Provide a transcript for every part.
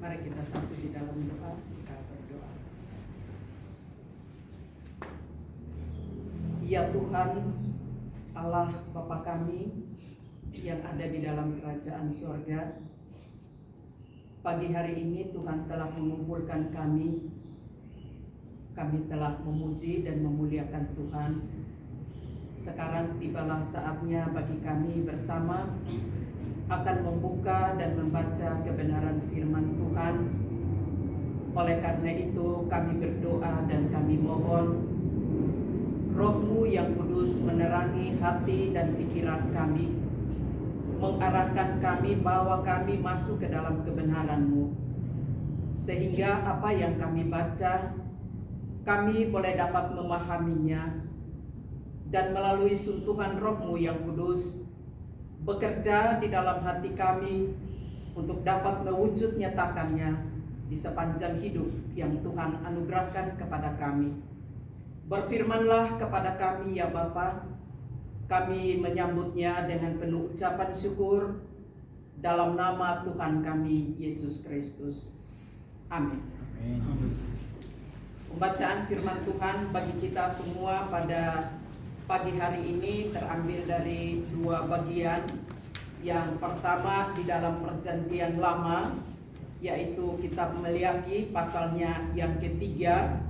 Mari kita satu di dalam doa, kita berdoa. Ya Tuhan, Allah Bapa kami yang ada di dalam kerajaan sorga, pagi hari ini Tuhan telah mengumpulkan kami. Kami telah memuji dan memuliakan Tuhan. Sekarang tibalah saatnya bagi kami bersama akan membuka dan membaca kebenaran firman Tuhan. Oleh karena itu kami berdoa dan kami mohon Roh-Mu yang kudus menerangi hati dan pikiran kami, mengarahkan kami bahwa kami masuk ke dalam kebenaran-Mu, sehingga apa yang kami baca kami boleh dapat memahaminya, dan melalui sentuhan Roh-Mu yang kudus bekerja di dalam hati kami untuk dapat mewujud nyatakannya di sepanjang hidup yang Tuhan anugerahkan kepada kami. Berfirmanlah kepada kami ya Bapa, kami menyambutnya dengan penuh ucapan syukur dalam nama Tuhan kami Yesus Kristus. Amin. Pembacaan firman Tuhan bagi kita semua pada pagi hari ini terambil dari dua bagian. Yang pertama di dalam Perjanjian Lama, yaitu kitab Maliaki pasalnya yang ketiga,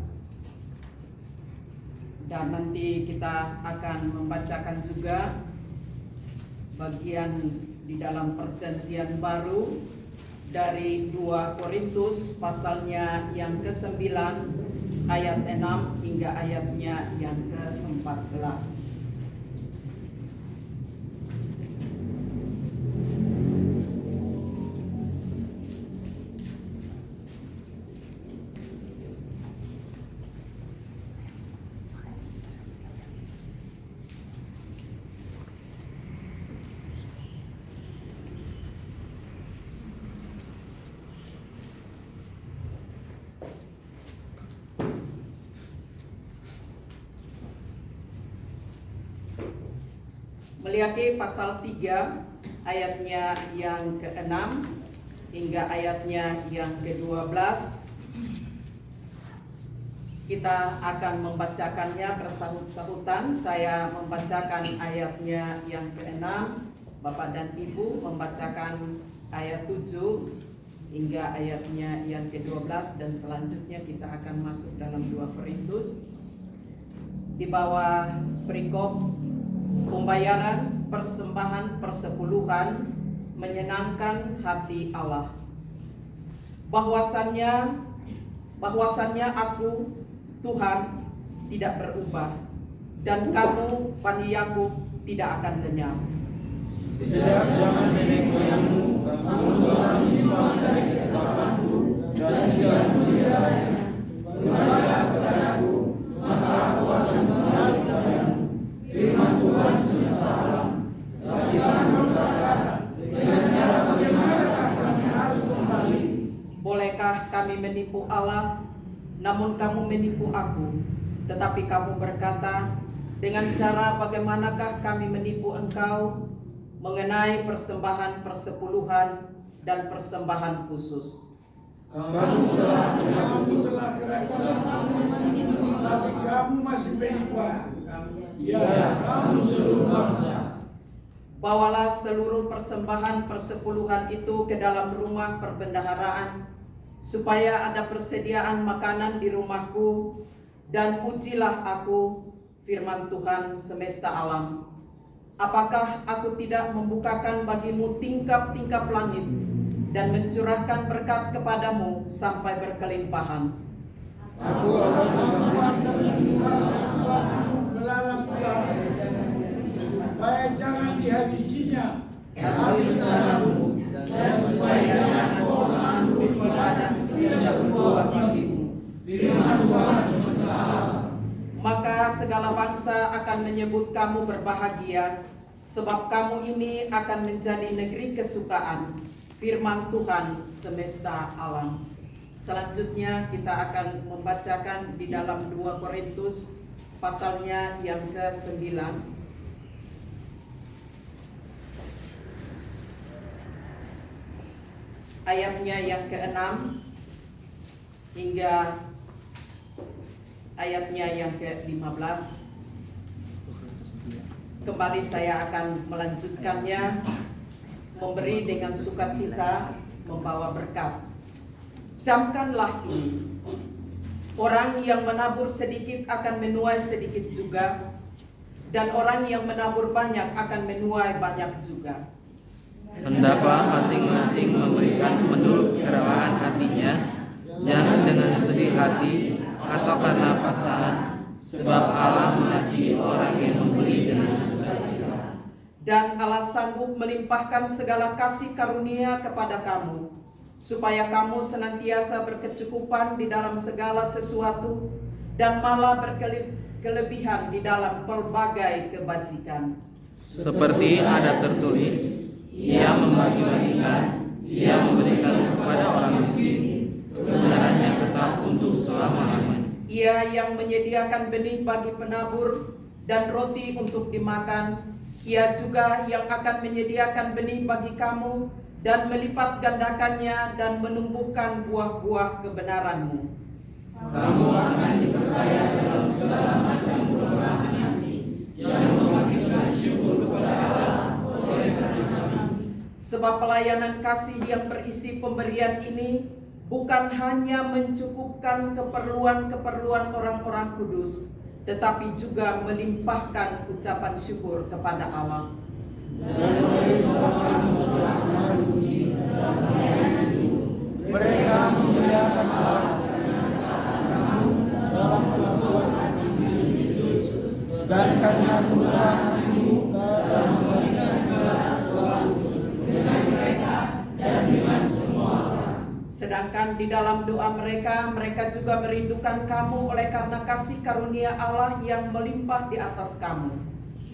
dan nanti kita akan membacakan juga bagian di dalam Perjanjian Baru dari 2 Korintus pasalnya yang ke-9 ayat 6 hingga ayatnya yang ke-14. Maliaki pasal 3 ayatnya yang ke-6 hingga ayatnya yang ke-12. Kita akan membacakannya bersahut-sahutan. Saya membacakan ayatnya yang ke-6, Bapak dan Ibu membacakan ayat 7 hingga ayatnya yang ke-12, dan selanjutnya kita akan masuk dalam 2 Korintus. Di bawah perikop pembayaran persembahan persepuluhan menyenangkan hati Allah. Bahwasannya aku Tuhan tidak berubah, dan kamu Bani Yakub tidak akan lenyap. Sejak zaman nenek moyangmu, kamu telah menyimpan dari ketetapanku dan tidak memeliharanya. Kembalilah kepadaku, maka aku akan kembali kepadamu. Firman Tuhan semesta alam. Tapi kamu berkata, dengan cara bagaimanakah kami harus kembali? Bolehkah kami menipu Allah? Namun kamu menipu aku. Tetapi kamu berkata, dengan cara bagaimanakah kami menipu engkau mengenai persembahan persepuluhan dan persembahan khusus? Kamu telah kerepotan, tapi kamu masih menipu aku. Ya, kamu seluruh bangsa. Bawalah seluruh persembahan persepuluhan itu ke dalam rumah perbendaharaan, supaya ada persediaan makanan di rumahku, dan ujilah aku, firman Tuhan semesta alam. Apakah aku tidak membukakan bagimu tingkap-tingkap langit dan mencurahkan berkat kepadamu sampai berkelimpahan? Aku akan menempatkan belalang supaya jangan dihabisinya hasil tanahmu, dan supaya jangan pohon anggur di padang tidak berbuah bagimu. Firman Tuhan semesta alam. Maka segala bangsa akan menyebut kamu berbahagia, sebab kamu ini akan menjadi negeri kesukaan. Firman Tuhan semesta alam. Selanjutnya kita akan membacakan di dalam 2 Korintus pasalnya yang ke-9. ayatnya yang ke-6 hingga ayatnya yang ke-15. Kembali saya akan melanjutkannya, memberi dengan sukacita, membawa berkat. Camkanlah ini, orang yang menabur sedikit akan menuai sedikit juga, dan orang yang menabur banyak akan menuai banyak juga. Hendaklah masing-masing memberikan menurut kerawahan hatinya, jangan dengan sedih hati atau karena paksaan, sebab Allah mengasihi orang yang memberi dengan sukacita. Dan Allah sanggup melimpahkan segala kasih karunia kepada kamu, supaya kamu senantiasa berkecukupan di dalam segala sesuatu, dan malah berkelebihan di dalam pelbagai kebajikan. Seperti ada tertulis, Ia membagi-bagikan, Ia memberikan kepada orang miskin, kebenarannya tetap untuk selama-lamanya. Ia yang menyediakan benih bagi penabur dan roti untuk dimakan, Ia juga yang akan menyediakan benih bagi kamu dan melipat gandakannya dan menumbuhkan buah-buah kebenaranmu. Kamu akan diperkaya dalam segala macam kemurahan hati, yang membangkitkan syukur kepada Allah oleh karena kami. Sebab pelayanan kasih yang berisi pemberian ini bukan hanya mencukupkan keperluan-keperluan orang-orang kudus, tetapi juga melimpahkan ucapan syukur kepada Allah. Dan oleh seorang orang puji dalam pelayanan itu, mereka memuliakan Allah dalam pengakuan Kristus, dan karena kemurahan itu dalam memberikan segala sesuatu dengan mereka dan dengan semua orang. Sedangkan di dalam doa mereka juga merindukan kamu oleh karena kasih karunia Allah yang melimpah di atas kamu.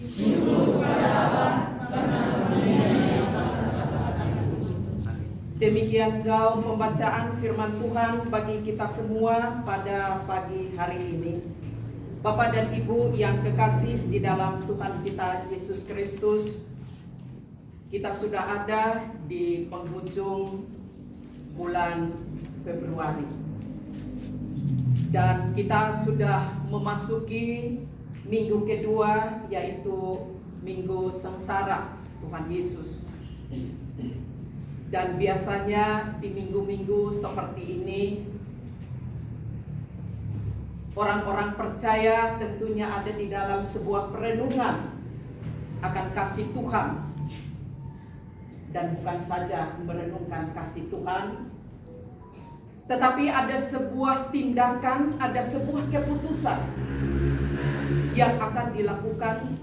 Syukur kepada Allah karena karunia-Nya yang tak Demikian jauh pembacaan firman Tuhan bagi kita semua pada pagi hari ini. Bapak dan Ibu yang kekasih di dalam Tuhan kita Yesus Kristus, kita sudah ada di penghujung bulan Februari. Dan kita sudah memasuki minggu kedua, yaitu Minggu Sengsara Tuhan Yesus. Dan biasanya di minggu-minggu seperti ini, orang-orang percaya tentunya ada di dalam sebuah perenungan akan kasih Tuhan. Dan bukan saja merenungkan kasih Tuhan, tetapi ada sebuah tindakan, ada sebuah keputusan yang akan dilakukan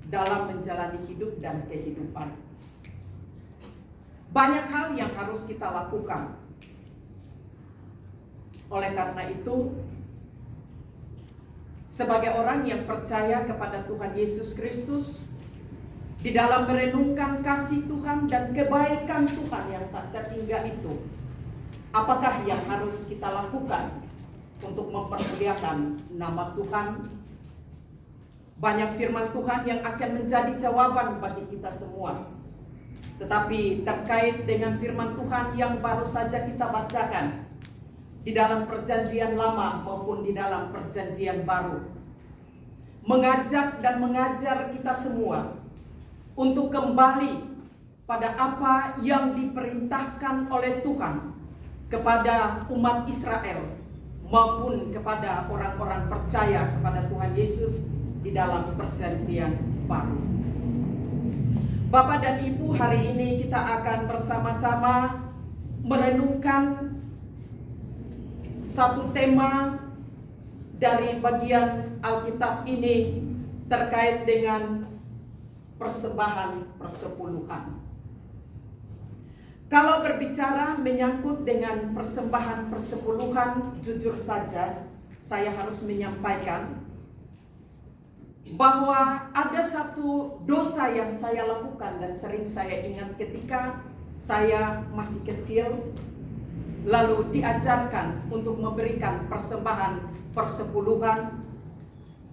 dalam menjalani hidup dan kehidupan. Banyak hal yang harus kita lakukan. Oleh karena itu, sebagai orang yang percaya kepada Tuhan Yesus Kristus, di dalam merenungkan kasih Tuhan dan kebaikan Tuhan yang tak terhingga itu, apakah yang harus kita lakukan untuk mempermuliakan nama Tuhan? Banyak firman Tuhan yang akan menjadi jawaban bagi kita semua. Tetapi terkait dengan firman Tuhan yang baru saja kita bacakan di dalam perjanjian lama maupun di dalam perjanjian baru, mengajak dan mengajar kita semua untuk kembali pada apa yang diperintahkan oleh Tuhan kepada umat Israel maupun kepada orang-orang percaya kepada Tuhan Yesus di dalam perjanjian baru. Bapak dan Ibu, hari ini kita akan bersama-sama merenungkan satu tema dari bagian Alkitab ini terkait dengan persembahan persepuluhan. Kalau berbicara menyangkut dengan persembahan persepuluhan, jujur saja saya harus menyampaikan bahwa ada satu dosa yang saya lakukan dan sering saya ingat ketika saya masih kecil, lalu diajarkan untuk memberikan persembahan persepuluhan.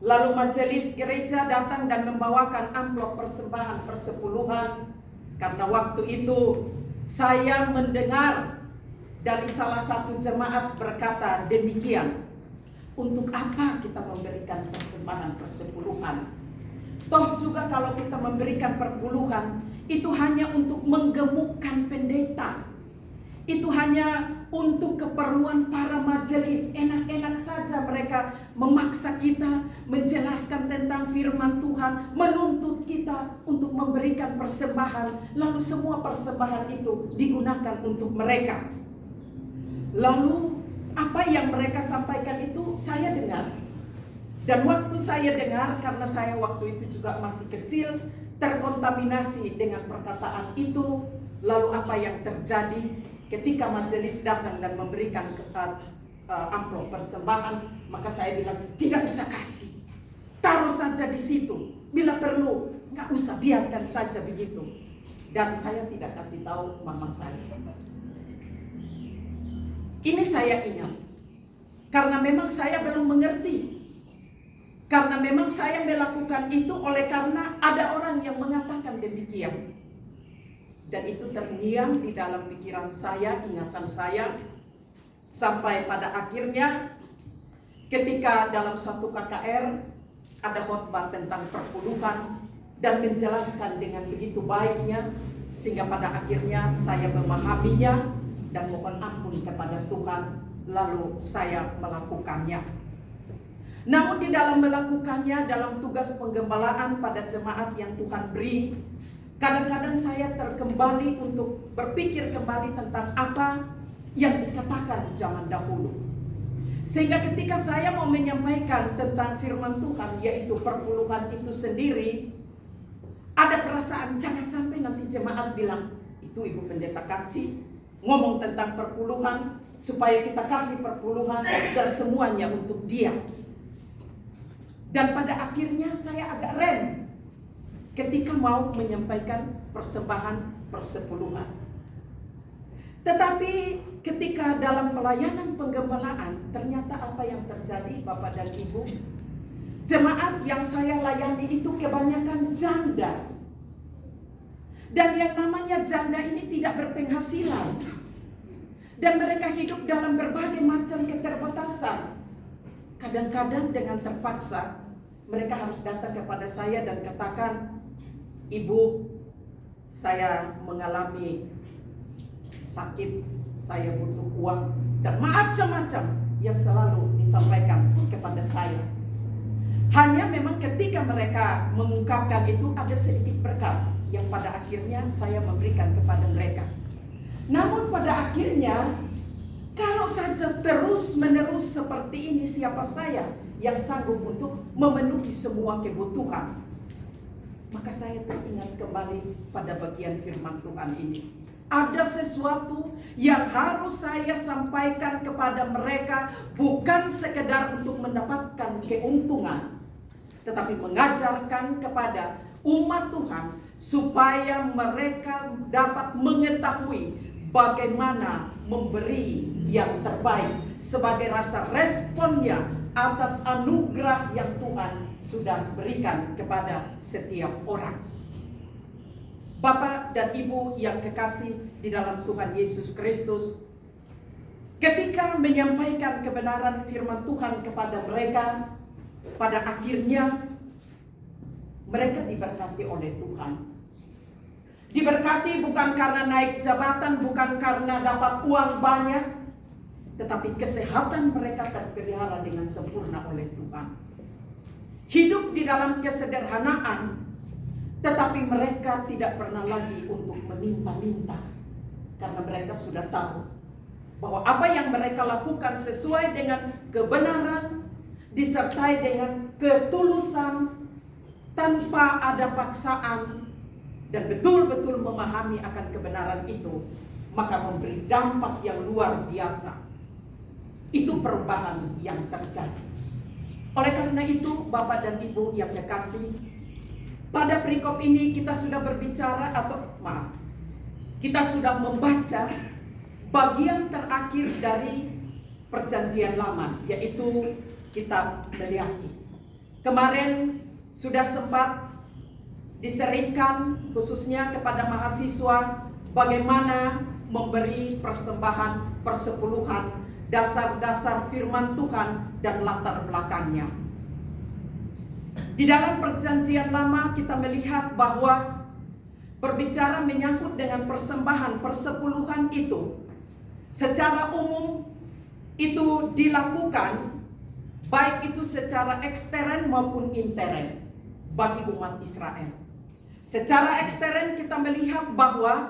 Lalu majelis gereja datang dan membawakan amplop persembahan persepuluhan, karena waktu itu saya mendengar dari salah satu jemaat berkata demikian, untuk apa kita memberikan persembahan persepuluhan? Toh juga kalau kita memberikan perpuluhan, itu hanya untuk menggemukkan pendeta. Itu hanya untuk keperluan para majelis. Enak-enak saja mereka memaksa kita menjelaskan tentang firman Tuhan, menuntut kita untuk memberikan persembahan, lalu semua persembahan itu digunakan untuk mereka. Lalu apa yang mereka sampaikan itu saya dengar. Dan waktu saya dengar, karena saya waktu itu juga masih kecil, terkontaminasi dengan perkataan itu. Lalu apa yang terjadi ketika majelis datang dan memberikan amplop persembahan, maka saya bilang tidak usah kasih, taruh saja di situ. Bila perlu, nggak usah, biarkan saja begitu. Dan saya tidak kasih tahu mama saya. Ini saya ingat, karena memang saya belum mengerti. Karena memang saya melakukan itu oleh karena ada orang yang mengatakan demikian. Dan itu terngiang di dalam pikiran saya, ingatan saya. Sampai pada akhirnya ketika dalam suatu KKR ada khotbah tentang perpuluhan dan menjelaskan dengan begitu baiknya, sehingga pada akhirnya saya memahaminya dan mohon ampun kepada Tuhan, lalu saya melakukannya. Namun di dalam melakukannya, dalam tugas penggembalaan pada jemaat yang Tuhan beri, kadang-kadang saya terkembali untuk berpikir kembali tentang apa yang dikatakan zaman dahulu. Sehingga ketika saya mau menyampaikan tentang firman Tuhan, yaitu perpuluhan itu sendiri, ada perasaan jangan sampai nanti jemaat bilang, itu Ibu Pendeta Kaci ngomong tentang perpuluhan, supaya kita kasih perpuluhan dan semuanya untuk dia. Dan pada akhirnya saya agak rem ketika mau menyampaikan persembahan persepuluhan. Tetapi ketika dalam pelayanan penggembalaan, ternyata apa yang terjadi Bapak dan Ibu, jemaat yang saya layani itu kebanyakan janda. Dan yang namanya janda ini tidak berpenghasilan. Dan mereka hidup dalam berbagai macam keterbatasan. Kadang-kadang dengan terpaksa mereka harus datang kepada saya dan katakan, Ibu, saya mengalami sakit, saya butuh uang, dan macam-macam yang selalu disampaikan kepada saya. Hanya memang ketika mereka mengungkapkan itu ada sedikit berkat yang pada akhirnya saya memberikan kepada mereka. Namun pada akhirnya, kalau saja terus-menerus seperti ini, siapa saya yang sanggup untuk memenuhi semua kebutuhan? Maka saya teringat kembali pada bagian firman Tuhan ini. Ada sesuatu yang harus saya sampaikan kepada mereka, bukan sekedar untuk mendapatkan keuntungan, tetapi mengajarkan kepada umat Tuhan supaya mereka dapat mengetahui bagaimana memberi yang terbaik sebagai rasa responnya atas anugerah yang Tuhan sudah berikan kepada setiap orang. Bapak dan Ibu yang kekasih di dalam Tuhan Yesus Kristus, ketika menyampaikan kebenaran firman Tuhan kepada mereka, pada akhirnya mereka diberkati oleh Tuhan. Diberkati bukan karena naik jabatan, bukan karena dapat uang banyak, tetapi kesehatan mereka terpelihara dengan sempurna oleh Tuhan. Hidup di dalam kesederhanaan, tetapi mereka tidak pernah lagi untuk meminta-minta, karena mereka sudah tahu bahwa apa yang mereka lakukan sesuai dengan kebenaran, disertai dengan ketulusan, tanpa ada paksaan, dan betul-betul memahami akan kebenaran itu, maka memberi dampak yang luar biasa. Itu perubahan yang terjadi. Oleh karena itu, Bapak dan Ibu yang kekasih, pada perikop ini kita sudah berbicara kita sudah membaca bagian terakhir dari Perjanjian Lama, yaitu kitab Meleakhi. Kemarin sudah sempat diseringkan khususnya kepada mahasiswa bagaimana memberi persembahan persepuluhan, dasar-dasar firman Tuhan dan latar belakangnya. Di dalam Perjanjian Lama kita melihat bahwa berbicara menyangkut dengan persembahan persepuluhan itu secara umum itu dilakukan baik itu secara ekstern maupun intern bagi umat Israel. Secara ekstern kita melihat bahwa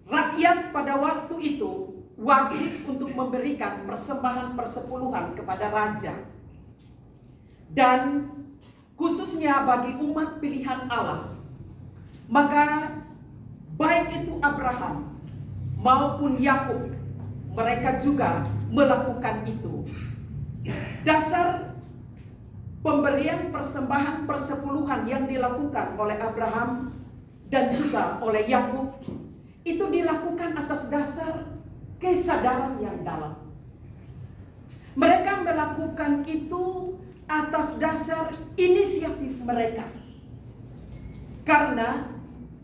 rakyat pada waktu itu wajib untuk memberikan persembahan persepuluhan kepada raja. Dan khususnya bagi umat pilihan Allah, maka baik itu Abraham maupun Yakub, mereka juga melakukan itu. Dasar pemberian persembahan persepuluhan yang dilakukan oleh Abraham dan juga oleh Yakub itu dilakukan atas dasar kesadaran yang dalam. Mereka melakukan itu atas dasar inisiatif mereka, karena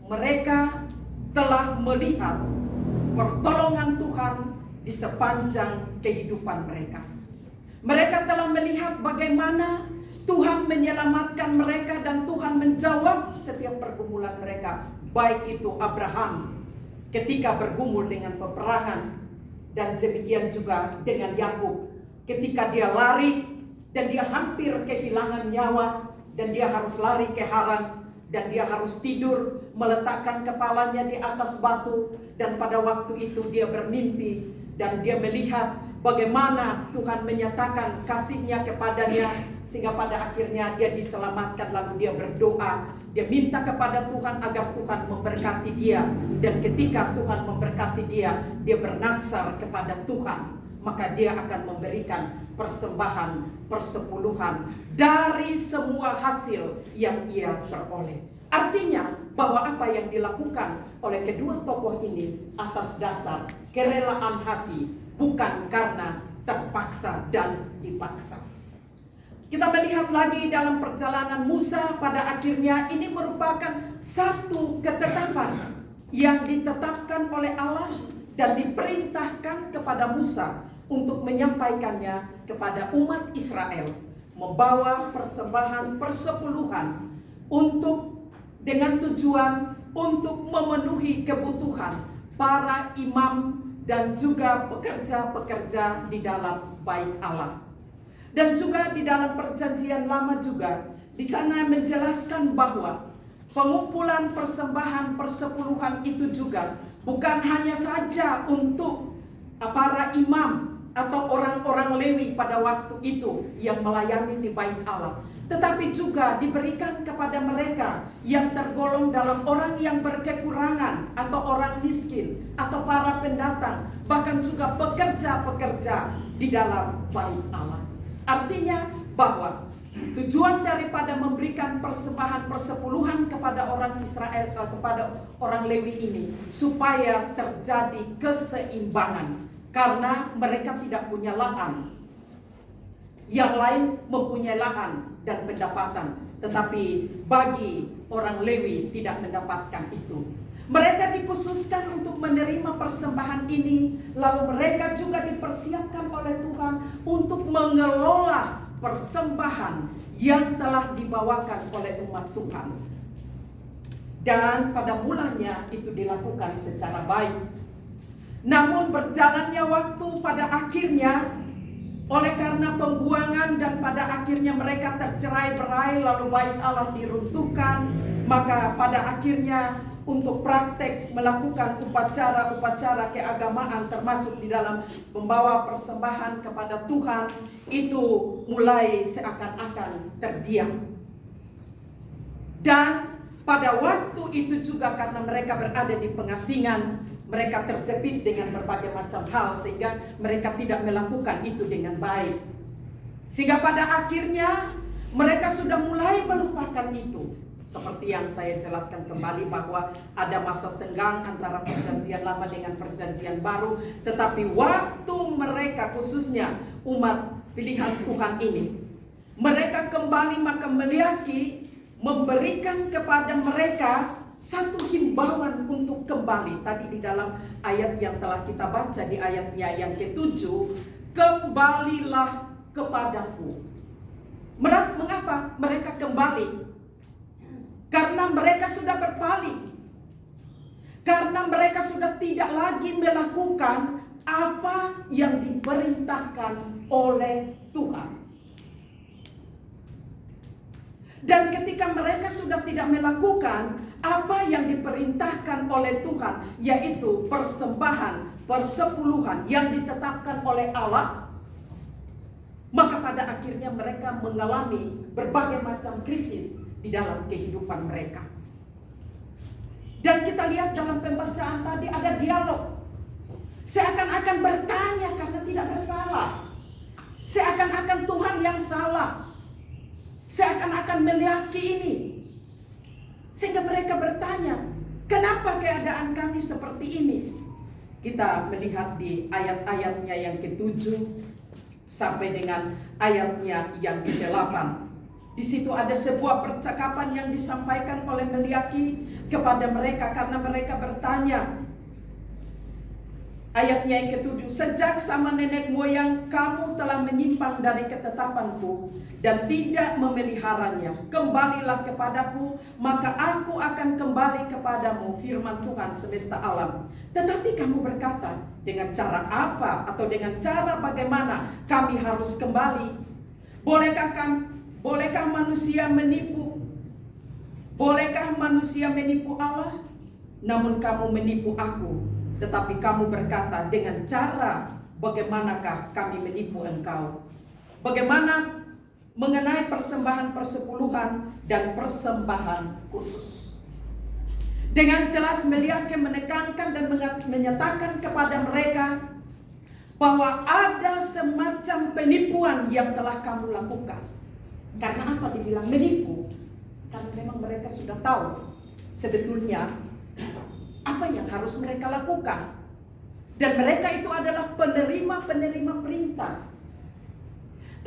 mereka telah melihat pertolongan Tuhan di sepanjang kehidupan mereka. Mereka telah melihat bagaimana Tuhan menyelamatkan mereka dan Tuhan menjawab setiap pergumulan mereka. Baik itu Abraham ketika bergumul dengan peperangan, dan demikian juga dengan Yakub ketika dia lari dan dia hampir kehilangan nyawa dan dia harus lari ke Haran dan dia harus tidur meletakkan kepalanya di atas batu, dan pada waktu itu dia bermimpi dan dia melihat bagaimana Tuhan menyatakan kasih-Nya kepadanya sehingga pada akhirnya dia diselamatkan. Lalu dia berdoa, dia minta kepada Tuhan agar Tuhan memberkati dia, dan ketika Tuhan memberkati dia, dia bernazar kepada Tuhan, maka dia akan memberikan persembahan persepuluhan dari semua hasil yang ia peroleh. Artinya bahwa apa yang dilakukan oleh kedua tokoh ini atas dasar kerelaan hati, bukan karena terpaksa dan dipaksa. Kita melihat lagi dalam perjalanan Musa, pada akhirnya ini merupakan satu ketetapan yang ditetapkan oleh Allah dan diperintahkan kepada Musa untuk menyampaikannya kepada umat Israel, membawa persembahan persepuluhan dengan tujuan untuk memenuhi kebutuhan para imam dan juga pekerja-pekerja di dalam bait Allah. Dan juga di dalam Perjanjian Lama juga di sana menjelaskan bahwa pengumpulan persembahan persepuluhan itu juga bukan hanya saja untuk para imam atau orang-orang Lewi pada waktu itu yang melayani di bait Allah, tetapi juga diberikan kepada mereka yang tergolong dalam orang yang berkekurangan atau orang miskin atau para pendatang, bahkan juga pekerja-pekerja di dalam bait Allah. Artinya bahwa tujuan daripada memberikan persembahan persepuluhan kepada orang Israel, kepada orang Lewi ini, supaya terjadi keseimbangan, karena mereka tidak punya lahan, yang lain mempunyai lahan dan pendapatan, tetapi bagi orang Lewi tidak mendapatkan itu. Mereka dikhususkan untuk menerima persembahan ini, lalu mereka juga dipersiapkan oleh Tuhan untuk mengelola persembahan yang telah dibawakan oleh umat Tuhan. Dan pada mulanya itu dilakukan secara baik. Namun berjalannya waktu, pada akhirnya oleh karena pembuangan dan pada akhirnya mereka tercerai-berai, lalu bait Allah diruntuhkan, maka pada akhirnya untuk praktek melakukan upacara-upacara keagamaan termasuk di dalam membawa persembahan kepada Tuhan itu mulai seakan-akan terdiam. Dan pada waktu itu juga karena mereka berada di pengasingan, mereka terjepit dengan berbagai macam hal sehingga mereka tidak melakukan itu dengan baik. Sehingga pada akhirnya mereka sudah mulai melupakan itu. Seperti yang saya jelaskan kembali bahwa ada masa senggang antara Perjanjian Lama dengan Perjanjian Baru. Tetapi waktu mereka, khususnya umat pilihan Tuhan ini, mereka kembali maka melihat memberikan kepada mereka satu himbauan untuk kembali. Tadi di dalam ayat yang telah kita baca di ayatnya yang ke-7, kembalilah kepadaku. Mengapa mereka kembali? Karena mereka sudah berpaling. Karena mereka sudah tidak lagi melakukan apa yang diperintahkan oleh Tuhan. Dan ketika mereka sudah tidak melakukan apa yang diperintahkan oleh Tuhan, yaitu persembahan, persepuluhan yang ditetapkan oleh Allah, maka pada akhirnya mereka mengalami berbagai macam krisis di dalam kehidupan mereka. Dan kita lihat dalam pembacaan tadi ada dialog. Seakan-akan bertanya karena tidak bersalah. Seakan-akan Tuhan yang salah. Seakan-akan melihat ini. Sehingga mereka bertanya, kenapa keadaan kami seperti ini? Kita melihat di ayat-ayatnya yang ke-7 sampai dengan ayatnya yang ke-8. Di situ ada sebuah percakapan yang disampaikan oleh Meliaki kepada mereka karena mereka bertanya. Ayatnya yang ke-7, sejak sama nenek moyang kamu telah menyimpang dari ketetapanku dan tidak memeliharanya. Kembalilah kepadaku, maka aku akan kembali kepadamu, firman Tuhan semesta alam. Tetapi kamu berkata, dengan cara apa atau dengan cara bagaimana kami harus kembali? Bolehkah manusia menipu? Bolehkah manusia menipu Allah? Namun kamu menipu aku. Tetapi kamu berkata, dengan cara bagaimanakah kami menipu engkau? Bagaimana mengenai persembahan persepuluhan dan persembahan khusus? Dengan jelas Meliaki menekankan dan menyatakan kepada mereka bahwa ada semacam penipuan yang telah kamu lakukan. Karena apa dibilang menipu? Karena memang mereka sudah tahu sebetulnya apa yang harus mereka lakukan. Dan mereka itu adalah penerima perintah.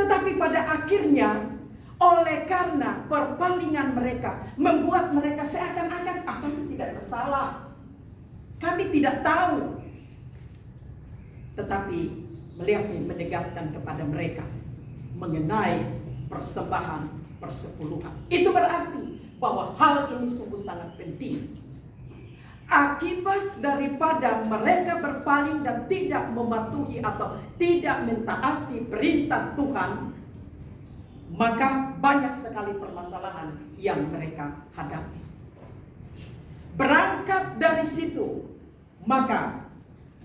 Tetapi pada akhirnya, oleh karena perpalingan mereka, membuat mereka seakan-akan kami tidak bersalah. Kami tidak tahu. Tetapi Meliaki menegaskan kepada mereka mengenai persembahan persepuluhan. Itu berarti bahwa hal ini sungguh sangat penting. Akibat daripada mereka berpaling dan tidak mematuhi atau tidak mentaati perintah Tuhan, maka banyak sekali permasalahan yang mereka hadapi. Berangkat dari situ, maka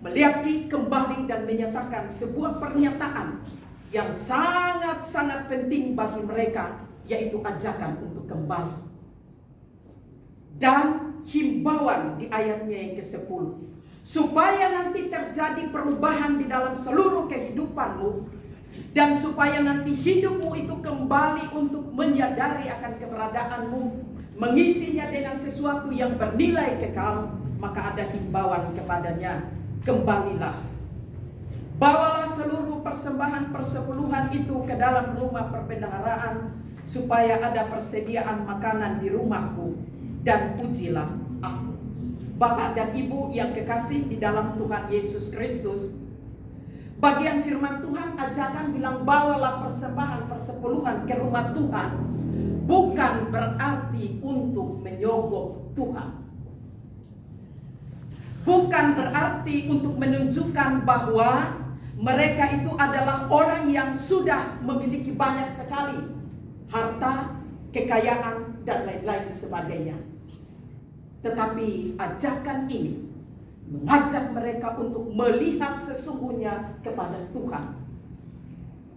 Meliaki kembali dan menyatakan sebuah pernyataan yang sangat-sangat penting bagi mereka, yaitu ajakan untuk kembali. Dan himbauan di ayatnya yang ke-10, supaya nanti terjadi perubahan di dalam seluruh kehidupanmu, dan supaya nanti hidupmu itu kembali untuk menyadari akan keberadaanmu, mengisinya dengan sesuatu yang bernilai kekal, maka ada himbauan kepadanya, kembalilah. Bawalah seluruh persembahan persepuluhan itu ke dalam rumah perbendaharaan, supaya ada persediaan makanan di rumahku, dan pujilah aku. Bapak dan Ibu yang kekasih di dalam Tuhan Yesus Kristus, bagian firman Tuhan ajakan bilang bawalah persembahan persepuluhan ke rumah Tuhan, bukan berarti untuk menyogok Tuhan. Bukan berarti untuk menunjukkan bahwa mereka itu adalah orang yang sudah memiliki banyak sekali harta, kekayaan, dan lain-lain sebagainya. Tetapi ajakan ini mengajak mereka untuk melihat sesungguhnya kepada Tuhan.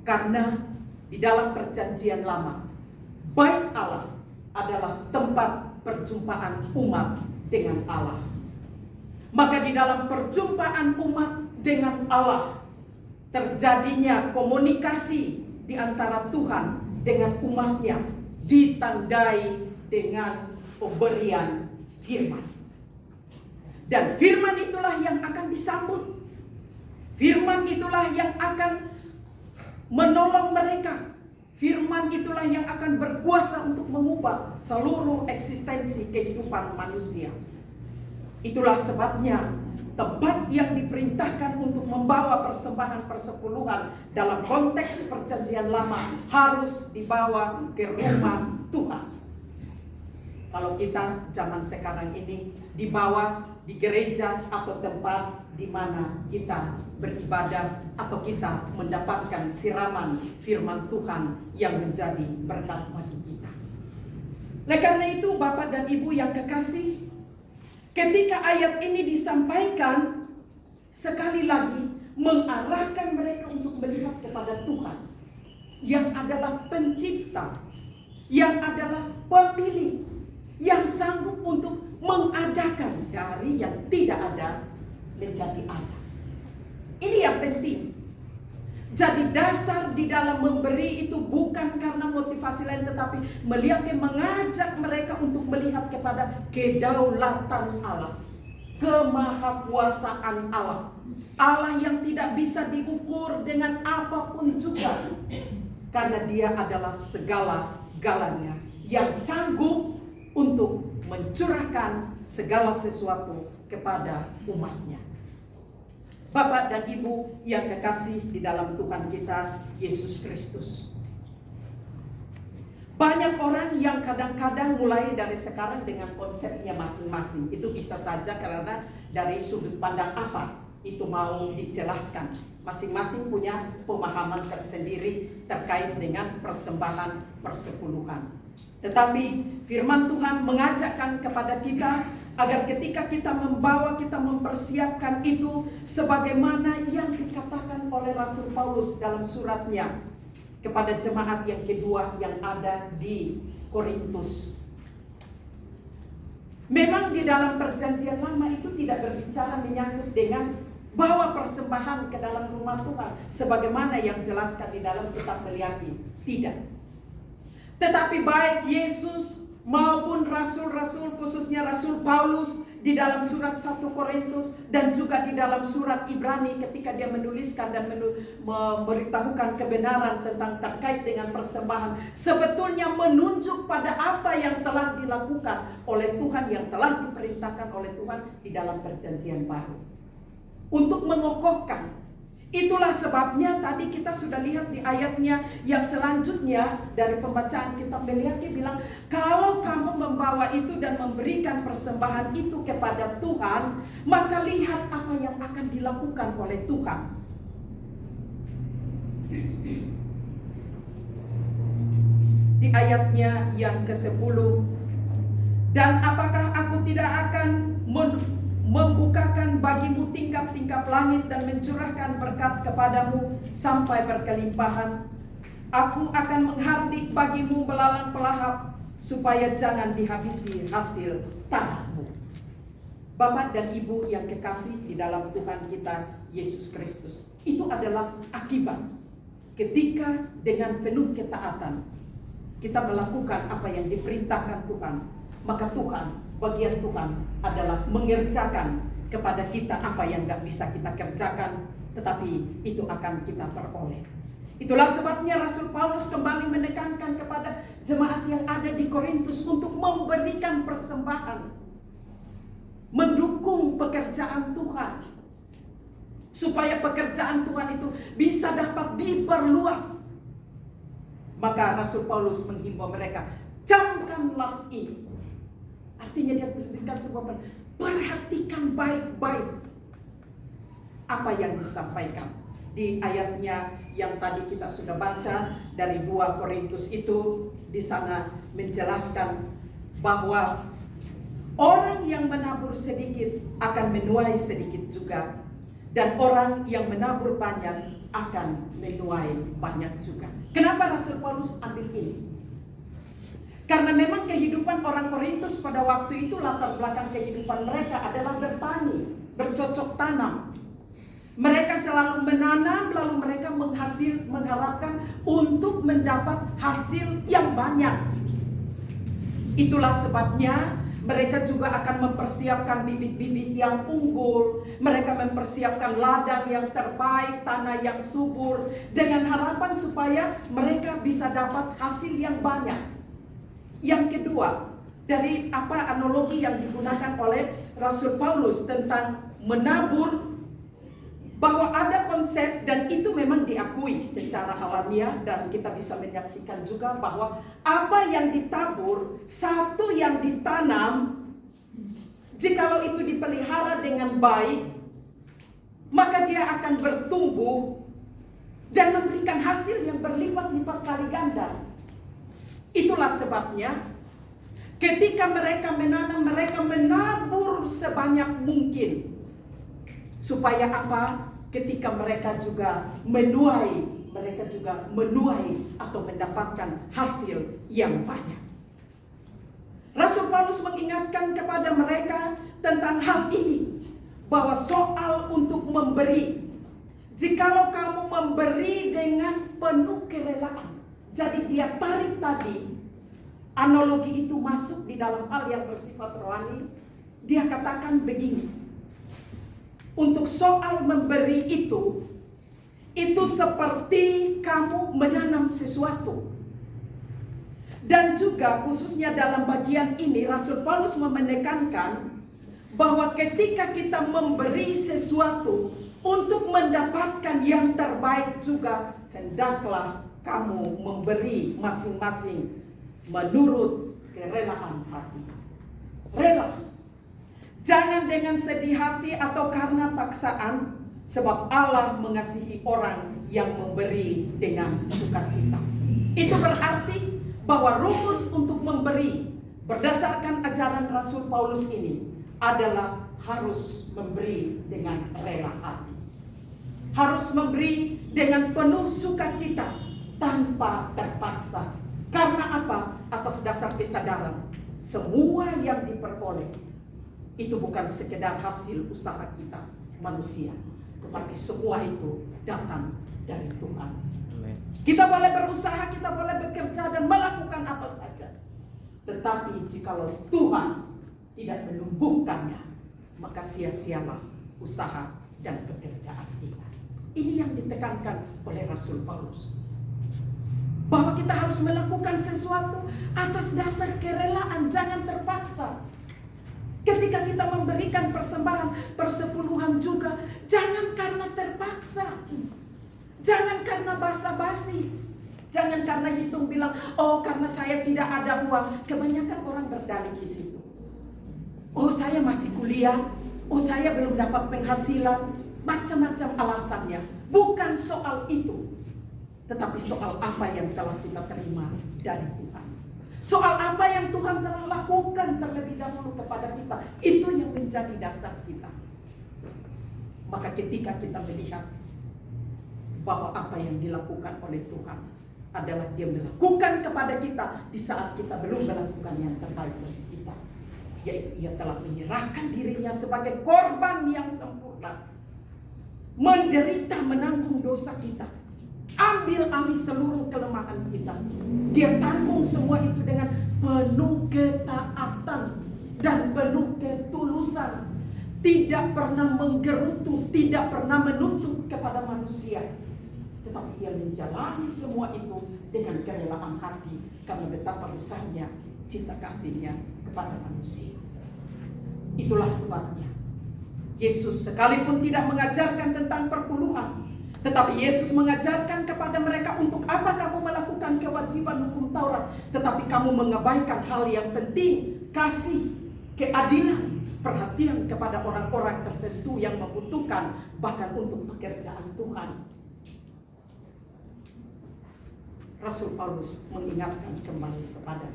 Karena di dalam perjanjian lama, Bait Allah adalah tempat perjumpaan umat dengan Allah. Maka di dalam perjumpaan umat dengan Allah, terjadinya komunikasi di antara Tuhan dengan umatnya, ditandai dengan pemberian firman. Dan firman itulah yang akan disambut. Firman itulah yang akan menolong mereka. Firman itulah yang akan berkuasa untuk mengubah seluruh eksistensi kehidupan manusia. Itulah sebabnya tempat yang diperintahkan untuk membawa persembahan persepuluhan dalam konteks perjanjian lama harus dibawa ke rumah Tuhan. Kalau kita zaman sekarang ini dibawa di gereja atau tempat di mana kita beribadah atau kita mendapatkan siraman firman Tuhan yang menjadi berkat bagi kita. Oleh karena itu Bapak dan Ibu yang kekasih, ketika ayat ini disampaikan, sekali lagi mengarahkan mereka untuk melihat kepada Tuhan yang adalah pencipta, yang adalah pemilik, yang sanggup untuk mengadakan dari yang tidak ada menjadi ada. Ini yang penting. Jadi dasar di dalam memberi itu bukan karena motivasi lain, tetapi mengajak mereka untuk melihat kepada kedaulatan Allah, kemahakuasaan Allah, Allah yang tidak bisa diukur dengan apapun juga, karena Dia adalah segala-galanya yang sanggup untuk mencurahkan segala sesuatu kepada umatnya. Bapak dan Ibu yang kekasih di dalam Tuhan kita Yesus Kristus, banyak orang yang kadang-kadang mulai dari sekarang dengan konsepnya masing-masing. Itu bisa saja karena dari sudut pandang apa itu mau dijelaskan. Masing-masing punya pemahaman tersendiri terkait dengan persembahan persepuluhan. Tetapi firman Tuhan mengajakkan kepada kita agar ketika kita membawa, kita mempersiapkan itu sebagaimana yang dikatakan oleh Rasul Paulus dalam suratnya kepada jemaat yang kedua yang ada di Korintus. Memang di dalam perjanjian lama itu tidak berbicara menyangkut dengan bawa persembahan ke dalam rumah Tuhan sebagaimana yang jelaskan di dalam kitab Meliaki. Tidak. Tetapi baik Yesus maupun rasul-rasul, khususnya Rasul Paulus di dalam surat 1 Korintus dan juga di dalam surat Ibrani ketika dia menuliskan dan memberitahukan kebenaran tentang terkait dengan persembahan, sebetulnya menunjuk pada apa yang telah dilakukan oleh Tuhan, yang telah diperintahkan oleh Tuhan di dalam perjanjian baru untuk mengokohkan. Itulah sebabnya tadi kita sudah lihat di ayatnya yang selanjutnya dari pembacaan kitab Meliaki bilang, kalau kamu membawa itu dan memberikan persembahan itu kepada Tuhan, maka lihat apa yang akan dilakukan oleh Tuhan. Di ayatnya yang ke-10, dan apakah aku tidak akan membukakan bagimu tingkap-tingkap langit dan mencurahkan berkat kepadamu sampai berkelimpahan. Aku akan menghardik bagimu belalang pelahap supaya jangan dihabisi hasil tanahmu. Bapak dan Ibu yang kekasih di dalam Tuhan kita Yesus Kristus, itu adalah akibat ketika dengan penuh ketaatan kita melakukan apa yang diperintahkan Tuhan, maka bagian Tuhan adalah mengerjakan kepada kita apa yang gak bisa kita kerjakan, tetapi itu akan kita peroleh. Itulah sebabnya Rasul Paulus kembali menekankan kepada jemaat yang ada di Korintus untuk memberikan persembahan, mendukung pekerjaan Tuhan, supaya pekerjaan Tuhan itu bisa dapat diperluas. Maka Rasul Paulus menghimbau mereka, camkanlah ini. Artinya dia memberikan sebuah perhatikan baik-baik apa yang disampaikan di ayatnya yang tadi kita sudah baca dari 2 Korintus itu. Di sana menjelaskan bahwa orang yang menabur sedikit akan menuai sedikit juga, dan orang yang menabur banyak akan menuai banyak juga. Kenapa Rasul Paulus ambil ini? Karena memang kehidupan orang Korintus pada waktu itu, latar belakang kehidupan mereka adalah bertani, bercocok tanam. Mereka selalu menanam, lalu mereka mengharapkan untuk mendapat hasil yang banyak. Itulah sebabnya Mereka juga akan mempersiapkan bibit-bibit yang unggul. Mereka mempersiapkan ladang yang terbaik, tanah yang subur, dengan harapan supaya mereka bisa dapat hasil yang banyak. Yang kedua, dari analogi yang digunakan oleh Rasul Paulus tentang menabur, bahwa ada konsep, dan itu memang diakui secara alamiah, dan kita bisa menyaksikan juga bahwa apa yang ditabur, satu yang ditanam, jikalau itu dipelihara dengan baik, maka dia akan bertumbuh dan memberikan hasil yang berlipat-lipat kali ganda. Itulah sebabnya ketika mereka menanam, mereka menabur sebanyak mungkin. Supaya apa? Ketika mereka juga menuai, atau mendapatkan hasil yang banyak. Rasul Paulus mengingatkan kepada mereka tentang hal ini, bahwa soal untuk memberi, jikalau kamu memberi dengan penuh kerelaan. Jadi dia tarik tadi, analogi itu masuk di dalam hal yang bersifat rohani. Dia katakan begini, untuk soal memberi itu seperti kamu menanam sesuatu. Dan juga khususnya dalam bagian ini Rasul Paulus menekankan bahwa ketika kita memberi sesuatu untuk mendapatkan yang terbaik juga, hendaklah kamu memberi masing-masing menurut kerelaan hati. Rela. Jangan dengan sedih hati atau karena paksaan, sebab Allah mengasihi orang yang memberi dengan sukacita. Itu berarti bahwa rumus untuk memberi berdasarkan ajaran Rasul Paulus ini adalah harus memberi dengan rela hati. Harus memberi dengan penuh sukacita tanpa terpaksa. Karena apa? Atas dasar kesadaran semua yang diperoleh itu bukan sekedar hasil usaha kita manusia, tetapi semua itu datang dari Tuhan. Kita boleh berusaha, kita boleh bekerja dan melakukan apa saja, tetapi jikalau Tuhan tidak menumbuhkannya, maka sia-sialah usaha dan pekerjaan kita. Ini yang ditekankan oleh Rasul Paulus, bahwa kita harus melakukan sesuatu atas dasar kerelaan, jangan terpaksa. Ketika kita memberikan persembahan, persepuluhan juga, jangan karena terpaksa. Jangan karena basa-basi. Jangan karena hitung bilang, oh karena saya tidak ada uang. Kebanyakan orang berdalih di situ. Oh saya masih kuliah, oh saya belum dapat penghasilan. Macam-macam alasannya. Bukan soal itu, tetapi soal apa yang telah kita terima dari Tuhan. Soal apa yang Tuhan telah lakukan terlebih dahulu kepada kita. Itu yang menjadi dasar kita. Maka ketika kita melihat bahwa apa yang dilakukan oleh Tuhan adalah Dia melakukan kepada kita di saat kita belum melakukan yang terbaik bagi kita, yaitu Ia telah menyerahkan dirinya sebagai korban yang sempurna, menderita menanggung dosa kita, ambil alih seluruh kelemahan kita. Dia tanggung semua itu dengan penuh ketaatan dan penuh ketulusan. Tidak pernah menggerutu, tidak pernah menuntut kepada manusia, tetapi Ia menjalani semua itu dengan kerelaan hati, karena betapa besarnya cinta kasih-Nya kepada manusia. Itulah sebabnya Yesus sekalipun tidak mengajarkan tentang perpuluhan, tetapi Yesus mengajarkan kepada mereka untuk apa kamu melakukan kewajiban hukum Taurat, tetapi kamu mengabaikan hal yang penting, kasih, keadilan, perhatian kepada orang-orang tertentu yang membutuhkan, bahkan untuk pekerjaan Tuhan. Rasul Paulus mengingatkan kembali kepada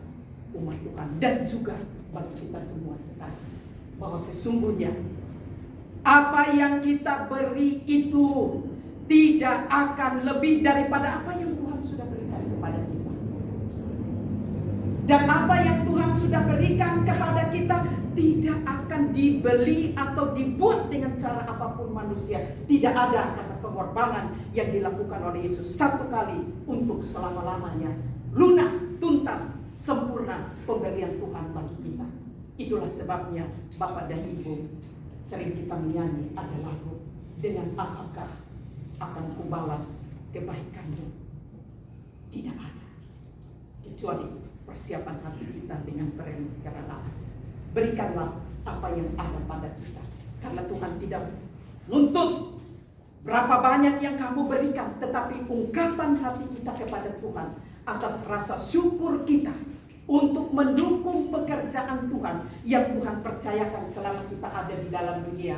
umat Tuhan dan juga bagi kita semua sekarang, bahwa sesungguhnya apa yang kita beri itu tidak akan lebih daripada apa yang Tuhan sudah berikan kepada kita. Dan apa yang Tuhan sudah berikan kepada kita tidak akan dibeli atau dibuat dengan cara apapun manusia. Tidak ada kata pengorbanan yang dilakukan oleh Yesus satu kali untuk selama-lamanya. Lunas, tuntas, sempurna pemberian Tuhan bagi kita. Itulah sebabnya Bapak dan Ibu sering kita menyanyi ada lagu, dengan apakah akan kubalas kebaikanmu. Tidak ada kecuali persiapan hati kita dengan kerelaan. Berikanlah apa yang ada pada kita, karena Tuhan tidak nuntut berapa banyak yang kamu berikan, tetapi ungkapan hati kita kepada Tuhan atas rasa syukur kita untuk mendukung pekerjaan Tuhan yang Tuhan percayakan selama kita ada di dalam dunia.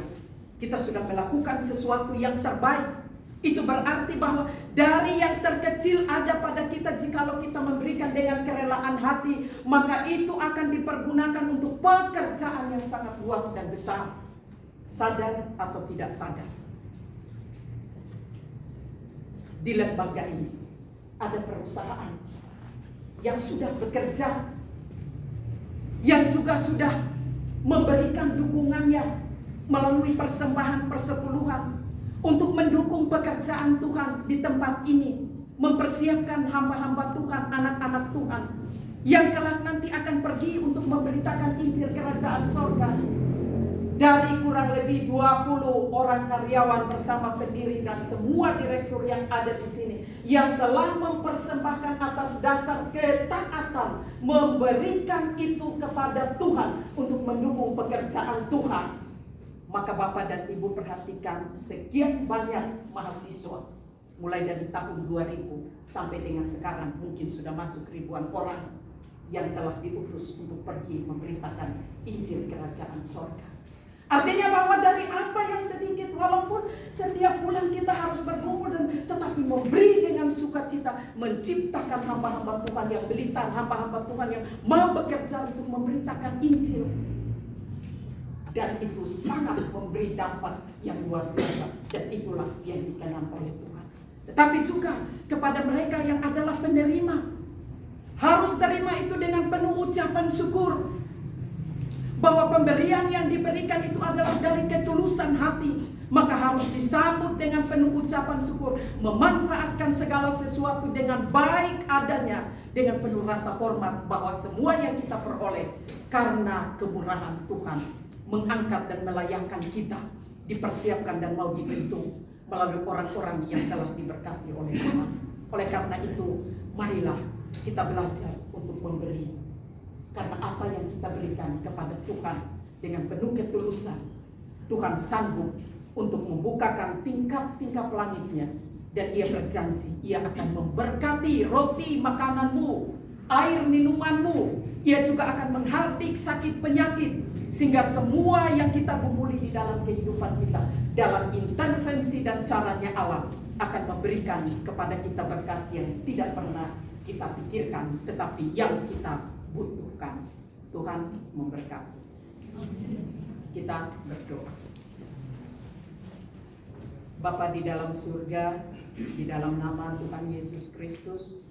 Kita sudah melakukan sesuatu yang terbaik. Itu berarti bahwa dari yang terkecil ada pada kita, jikalau kita memberikan dengan kerelaan hati, maka itu akan dipergunakan untuk pekerjaan yang sangat luas dan besar. Sadar atau tidak sadar, di lembaga ini ada perusahaan yang sudah bekerja, yang juga sudah memberikan dukungannya melalui persembahan persepuluhan untuk mendukung pekerjaan Tuhan di tempat ini, mempersiapkan hamba-hamba Tuhan, anak-anak Tuhan yang kelak nanti akan pergi untuk memberitakan Injil Kerajaan Sorga. Dari kurang lebih 20 orang karyawan bersama pendiri dan semua direktur yang ada di sini, yang telah mempersembahkan atas dasar ketaatan, memberikan itu kepada Tuhan untuk mendukung pekerjaan Tuhan. Maka Bapak dan Ibu perhatikan, sekian banyak mahasiswa mulai dari tahun 2000 sampai dengan sekarang, mungkin sudah masuk ribuan orang yang telah diutus untuk pergi memberitakan Injil Kerajaan Sorga. Artinya bahwa dari apa yang sedikit, walaupun setiap bulan kita harus berkumpul dan tetapi memberi dengan sukacita, menciptakan hamba-hamba Tuhan yang belita, hamba-hamba Tuhan yang mau bekerja untuk memberitakan Injil. Dan itu sangat memberi dampak yang luar biasa, dan itulah yang dikenal oleh Tuhan. Tetapi juga kepada mereka yang adalah penerima, harus terima itu dengan penuh ucapan syukur, bahwa pemberian yang diberikan itu adalah dari ketulusan hati, maka harus disambut dengan penuh ucapan syukur, memanfaatkan segala sesuatu dengan baik adanya, dengan penuh rasa hormat bahwa semua yang kita peroleh karena kemurahan Tuhan mengangkat dan melayakkan kita, dipersiapkan dan mau dibentuk melalui orang-orang yang telah diberkati oleh Tuhan. Oleh karena itu, marilah kita belajar untuk memberi. Karena apa yang kita berikan kepada Tuhan dengan penuh ketulusan, Tuhan sanggup untuk membukakan tingkap-tingkap langitnya. Dan Ia berjanji, Ia akan memberkati roti makananmu, air minumanmu. Ia juga akan menghardik sakit penyakit, sehingga semua yang kita kumpuli di dalam kehidupan kita, dalam intervensi dan caranya Allah, akan memberikan kepada kita berkat yang tidak pernah kita pikirkan, tetapi yang kita butuhkan. Tuhan memberkati. Kita berdoa. Bapa di dalam surga, di dalam nama Tuhan Yesus Kristus,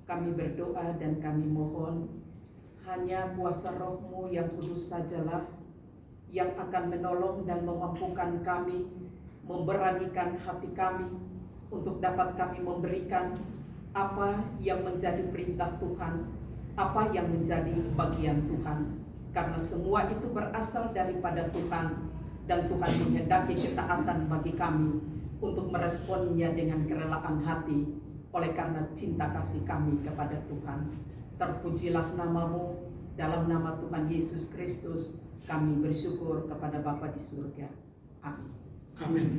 kami berdoa dan kami mohon, hanya kuasa Roh-Mu yang kudus sajalah yang akan menolong dan memampukan kami, memberanikan hati kami untuk dapat kami memberikan apa yang menjadi perintah Tuhan, apa yang menjadi bagian Tuhan. Karena semua itu berasal daripada Tuhan, dan Tuhan menghendaki ketaatan bagi kami untuk meresponinya dengan kerelaan hati oleh karena cinta kasih kami kepada Tuhan. Terpujilah nama-Mu, dalam nama Tuhan Yesus Kristus kami bersyukur kepada Bapa di surga. Amin. Amin.